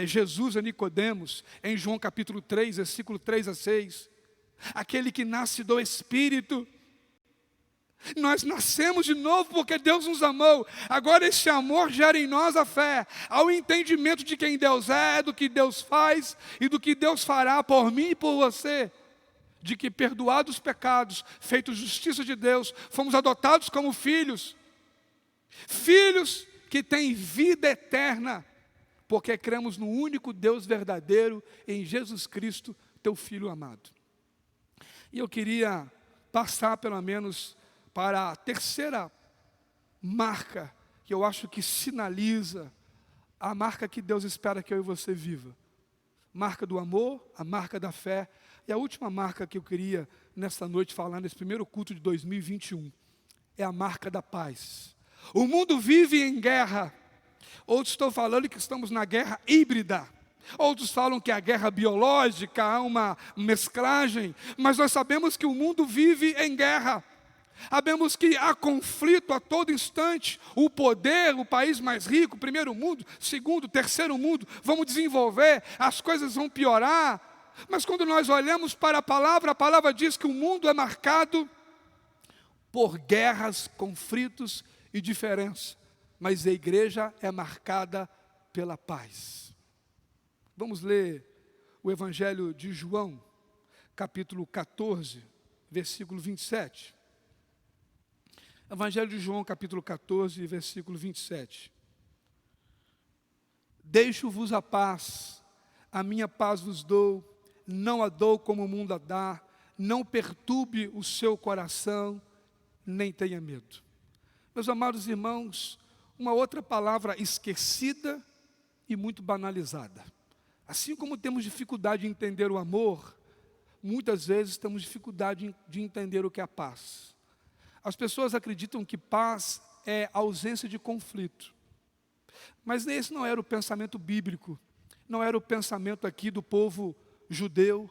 Jesus a Nicodemos, em João capítulo 3, versículo 3-6, aquele que nasce do Espírito. Nós nascemos de novo porque Deus nos amou. Agora esse amor gera em nós a fé, ao entendimento de quem Deus é, do que Deus faz e do que Deus fará por mim e por você. De que perdoados os pecados, feitos justiça de Deus, fomos adotados como filhos. Filhos que têm vida eterna, porque cremos no único Deus verdadeiro, em Jesus Cristo, teu Filho amado. E eu queria passar pelo menos para a terceira marca, que eu acho que sinaliza a marca que Deus espera que eu e você viva. Marca do amor, a marca da fé. E a última marca que eu queria, nesta noite, falar, nesse primeiro culto de 2021, é a marca da paz. O mundo vive em guerra. Outros estão falando que estamos na guerra híbrida. Outros falam que é a guerra biológica, há uma mesclagem. Mas nós sabemos que o mundo vive em guerra. Sabemos que há conflito a todo instante. O poder, o país mais rico, primeiro mundo, segundo, terceiro mundo, vamos desenvolver, as coisas vão piorar. Mas quando nós olhamos para a palavra diz que o mundo é marcado por guerras, conflitos e diferença. Mas a igreja é marcada pela paz. Vamos ler o Evangelho de João, capítulo 14, versículo 27. Evangelho de João, capítulo 14, versículo 27. Deixo-vos a paz, a minha paz vos dou, não a dou como o mundo a dá, não perturbe o seu coração, nem tenha medo. Meus amados irmãos, uma outra palavra esquecida e muito banalizada. Assim como temos dificuldade de entender o amor, muitas vezes temos dificuldade de entender o que é a paz. As pessoas acreditam que paz é ausência de conflito. Mas esse não era o pensamento bíblico, não era o pensamento aqui do povo judeu.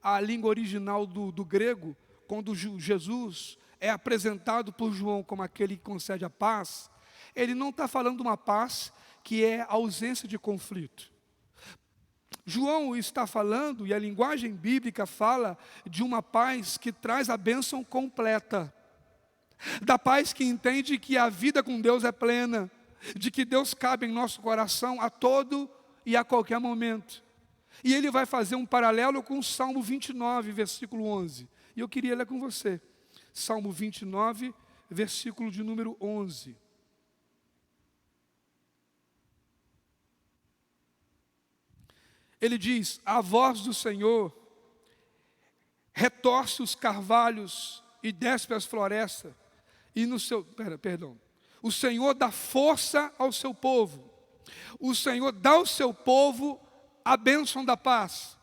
A língua original do grego, quando Jesus é apresentado por João como aquele que concede a paz, ele não está falando de uma paz que é ausência de conflito. João está falando, e a linguagem bíblica fala de uma paz que traz a bênção completa. Da paz que entende que a vida com Deus é plena, de que Deus cabe em nosso coração a todo e a qualquer momento. E ele vai fazer um paralelo com o Salmo 29, versículo 11. E eu queria ler com você. Salmo 29, versículo de número 11. Ele diz: a voz do Senhor retorce os carvalhos e despe as florestas. E no seu, o Senhor dá força ao seu povo. O Senhor dá ao seu povo a bênção da paz.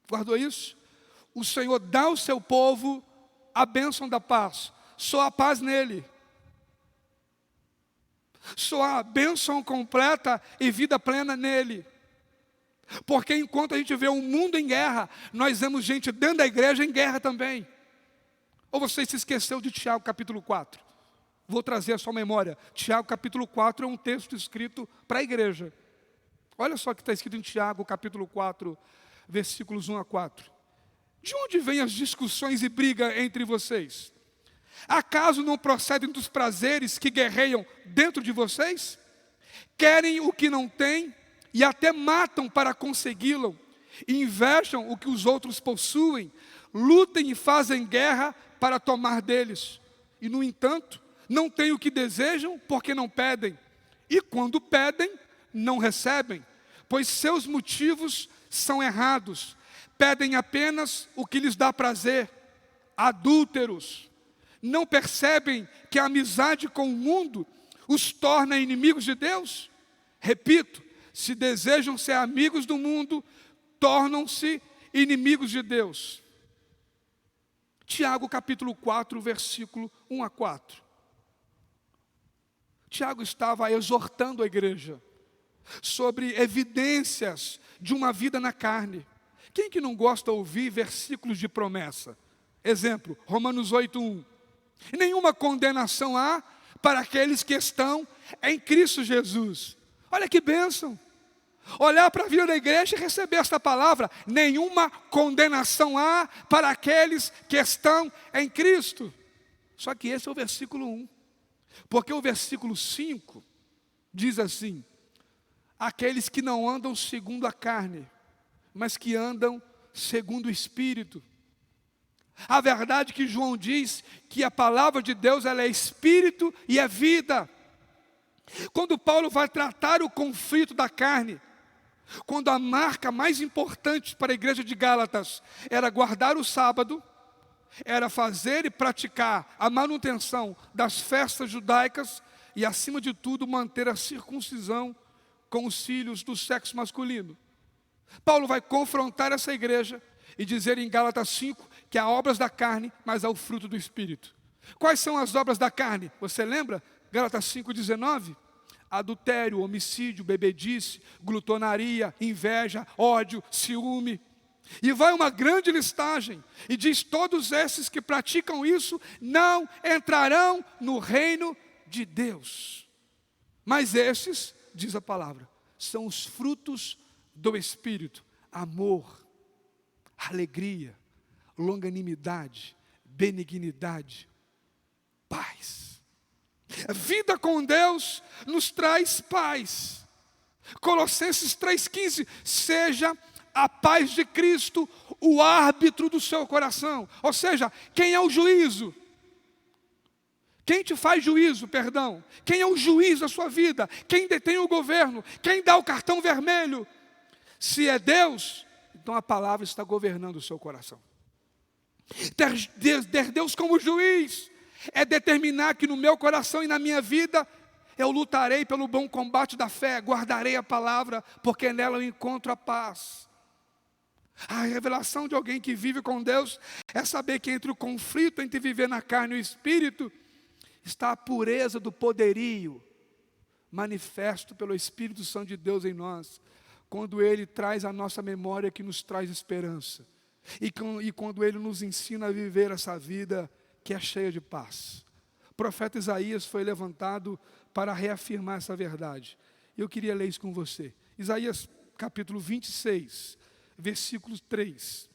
Guardou isso? O Senhor dá ao seu povo a bênção da paz. Só a paz nele. Só a bênção completa e vida plena nele. Porque enquanto a gente vê o mundo em guerra, nós vemos gente dentro da igreja em guerra também. Ou você se esqueceu de Tiago capítulo 4? Vou trazer a sua memória. Tiago capítulo 4 é um texto escrito para a igreja. Olha só o que está escrito em Tiago capítulo 4, versículos 1 a 4. De onde vêm as discussões e briga entre vocês? Acaso não procedem dos prazeres que guerreiam dentro de vocês? Querem o que não têm e até matam para consegui-lo. Invejam o que os outros possuem, lutem e fazem guerra para tomar deles. E, no entanto, não têm o que desejam porque não pedem. E quando pedem, não recebem, pois seus motivos são errados. Pedem apenas o que lhes dá prazer. Adúlteros, não percebem que a amizade com o mundo os torna inimigos de Deus? Repito, se desejam ser amigos do mundo, tornam-se inimigos de Deus. Tiago capítulo 4, versículo 1 a 4. Tiago estava exortando a igreja sobre evidências de uma vida na carne. Quem que não gosta de ouvir versículos de promessa? Exemplo, Romanos 8:1. Nenhuma condenação há para aqueles que estão em Cristo Jesus. Olha que bênção. Olhar para a vida da igreja e receber esta palavra. Nenhuma condenação há para aqueles que estão em Cristo. Só que esse é o versículo 1. Porque o versículo 5 diz assim: aqueles que não andam segundo a carne, mas que andam segundo o Espírito. A verdade que João diz que a palavra de Deus ela é Espírito e é vida. Quando Paulo vai tratar o conflito da carne, quando a marca mais importante para a igreja de Gálatas era guardar o sábado, era fazer e praticar a manutenção das festas judaicas e, acima de tudo, manter a circuncisão com os filhos do sexo masculino. Paulo vai confrontar essa igreja e dizer em Gálatas 5 que há obras da carne, mas há o fruto do Espírito. Quais são as obras da carne? Você lembra? Gálatas 5,19. Adultério, homicídio, bebedice, glutonaria, inveja, ódio, ciúme. E vai uma grande listagem e diz: todos esses que praticam isso não entrarão no reino de Deus. Mas esses, diz a palavra, são os frutos do Espírito: amor, alegria, longanimidade, benignidade, paz. A vida com Deus nos traz paz. Colossenses 3,15, seja a paz de Cristo o árbitro do seu coração. Ou seja, quem é o juízo? Quem te faz juízo, perdão? Quem é o juiz da sua vida? Quem detém o governo? Quem dá o cartão vermelho? Se é Deus, então a palavra está governando o seu coração. Ter Deus como juiz é determinar que no meu coração e na minha vida eu lutarei pelo bom combate da fé, guardarei a palavra, porque nela eu encontro a paz. A revelação de alguém que vive com Deus é saber que entre o conflito entre viver na carne e o Espírito está a pureza do poderio manifesto pelo Espírito Santo de Deus em nós, quando Ele traz a nossa memória que nos traz esperança, e quando Ele nos ensina a viver essa vida que é cheia de paz. O profeta Isaías foi levantado para reafirmar essa verdade. Eu queria ler isso com você. Isaías capítulo 26, versículo 3.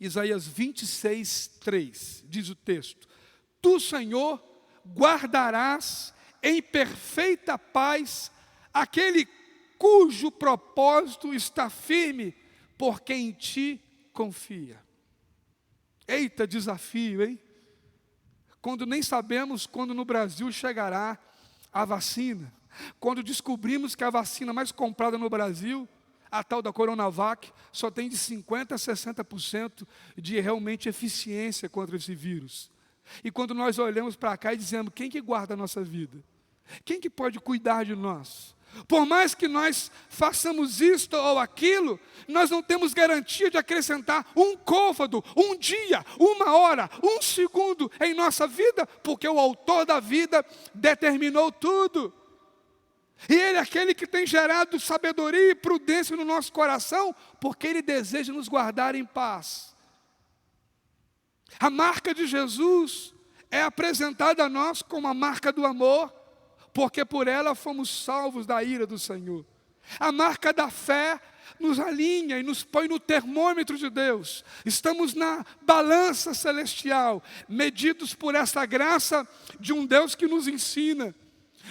Isaías 26, 3, diz o texto: Tu, Senhor, guardarás em perfeita paz aquele cujo propósito está firme, porque em ti confia. Eita desafio, hein? Quando nem sabemos quando no Brasil chegará a vacina. Quando descobrimos que a vacina mais comprada no Brasil, a tal da Coronavac, só tem de 50% a 60% de realmente eficiência contra esse vírus. E quando nós olhamos para cá e dizemos, quem que guarda a nossa vida? Quem que pode cuidar de nós? Por mais que nós façamos isto ou aquilo, nós não temos garantia de acrescentar um côvado, um dia, uma hora, um segundo em nossa vida, porque o autor da vida determinou tudo. E Ele é aquele que tem gerado sabedoria e prudência no nosso coração, porque Ele deseja nos guardar em paz. A marca de Jesus é apresentada a nós como a marca do amor, porque por ela fomos salvos da ira do Senhor. A marca da fé nos alinha e nos põe no termômetro de Deus. Estamos na balança celestial, medidos por essa graça de um Deus que nos ensina,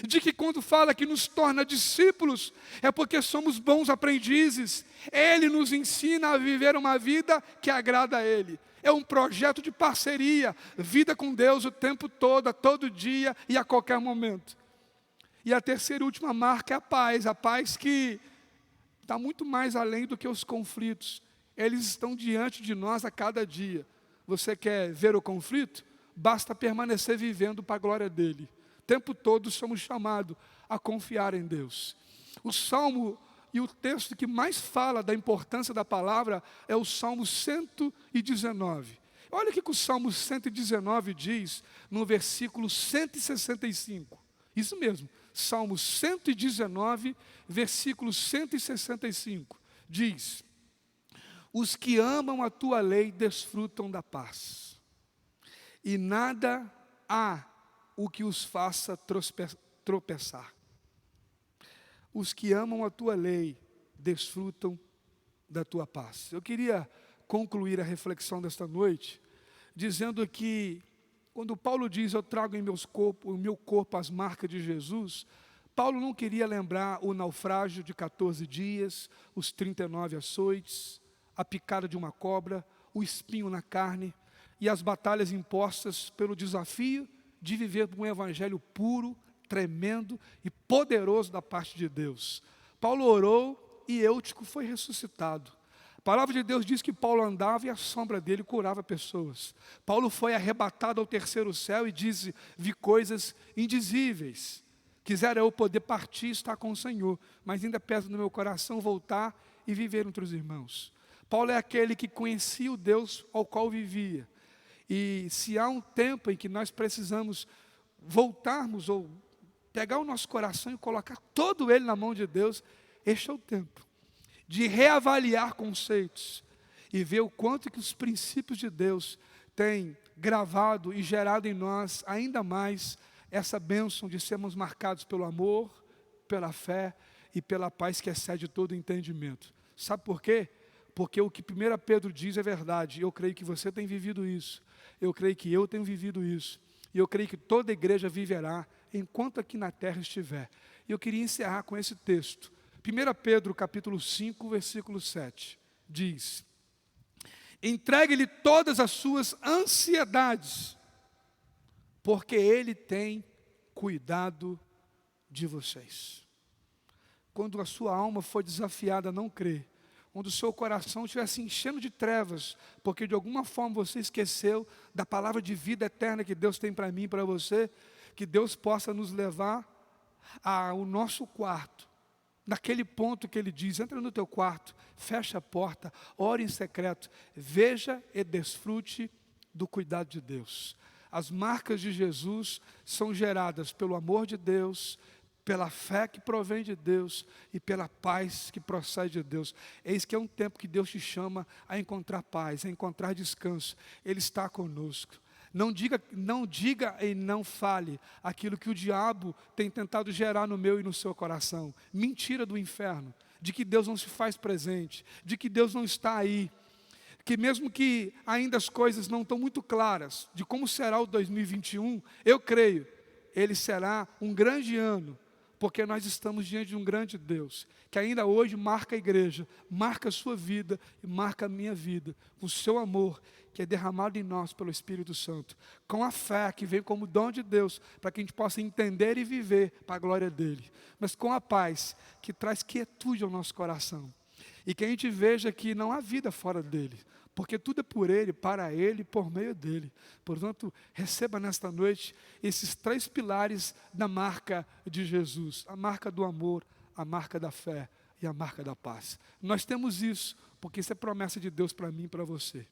de que quando fala que nos torna discípulos, é porque somos bons aprendizes. Ele nos ensina a viver uma vida que agrada a Ele. É um projeto de parceria, vida com Deus o tempo todo, a todo dia e a qualquer momento. E a terceira e última marca é a paz que está muito mais além do que os conflitos. Eles estão diante de nós a cada dia. Você quer ver o conflito? Basta permanecer vivendo para a glória dEle. O tempo todo somos chamados a confiar em Deus. O Salmo e o texto que mais fala da importância da palavra é o Salmo 119. Olha o que o Salmo 119 diz no versículo 165. Isso mesmo, Salmo 119, versículo 165. Diz: os que amam a tua lei desfrutam da paz, e nada há o que os faça tropeçar. Os que amam a tua lei desfrutam da tua paz. Eu queria concluir a reflexão desta noite dizendo que quando Paulo diz, eu trago em meu corpo as marcas de Jesus, Paulo não queria lembrar o naufrágio de 14 dias, os 39 açoites, a picada de uma cobra, o espinho na carne e as batalhas impostas pelo desafio de viver um evangelho puro, tremendo e poderoso da parte de Deus. Paulo orou e Eutico foi ressuscitado. A palavra de Deus diz que Paulo andava e a sombra dele curava pessoas. Paulo foi arrebatado ao terceiro céu e disse, vi coisas indizíveis. Quisera eu poder partir e estar com o Senhor, mas ainda pesa no meu coração voltar e viver entre os irmãos. Paulo é aquele que conhecia o Deus ao qual vivia. E se há um tempo em que nós precisamos voltarmos ou pegar o nosso coração e colocar todo ele na mão de Deus, este é o tempo de reavaliar conceitos e ver o quanto que os princípios de Deus têm gravado e gerado em nós ainda mais essa bênção de sermos marcados pelo amor, pela fé e pela paz que excede todo entendimento. Sabe por quê? Porque o que 1 Pedro diz é verdade. Eu creio que você tem vivido isso. Eu creio que eu tenho vivido isso. E eu creio que toda igreja viverá enquanto aqui na terra estiver. E eu queria encerrar com esse texto. 1 Pedro capítulo 5, versículo 7. Diz: entregue-lhe todas as suas ansiedades, porque Ele tem cuidado de vocês. Quando a sua alma for desafiada a não crer, quando o seu coração estiver se enchendo de trevas, porque de alguma forma você esqueceu da palavra de vida eterna que Deus tem para mim e para você, que Deus possa nos levar ao nosso quarto, naquele ponto que Ele diz, entra no teu quarto, fecha a porta, ore em secreto, veja e desfrute do cuidado de Deus. As marcas de Jesus são geradas pelo amor de Deus, pela fé que provém de Deus e pela paz que procede de Deus. Eis que é um tempo que Deus te chama a encontrar paz, a encontrar descanso. Ele está conosco. Não diga e não fale aquilo que o diabo tem tentado gerar no meu e no seu coração. Mentira do inferno, de que Deus não se faz presente, de que Deus não está aí. Que mesmo que ainda as coisas não estão muito claras de como será o 2021, eu creio ele será um grande ano, porque nós estamos diante de um grande Deus, que ainda hoje marca a igreja, marca a sua vida e marca a minha vida, com o seu amor, que é derramado em nós pelo Espírito Santo, com a fé que vem como dom de Deus, para que a gente possa entender e viver para a glória dEle, mas com a paz que traz quietude ao nosso coração, e que a gente veja que não há vida fora dEle, porque tudo é por Ele, para Ele e por meio dEle. Portanto, receba nesta noite esses 3 pilares da marca de Jesus: a marca do amor, a marca da fé e a marca da paz. Nós temos isso, porque isso é promessa de Deus para mim e para você.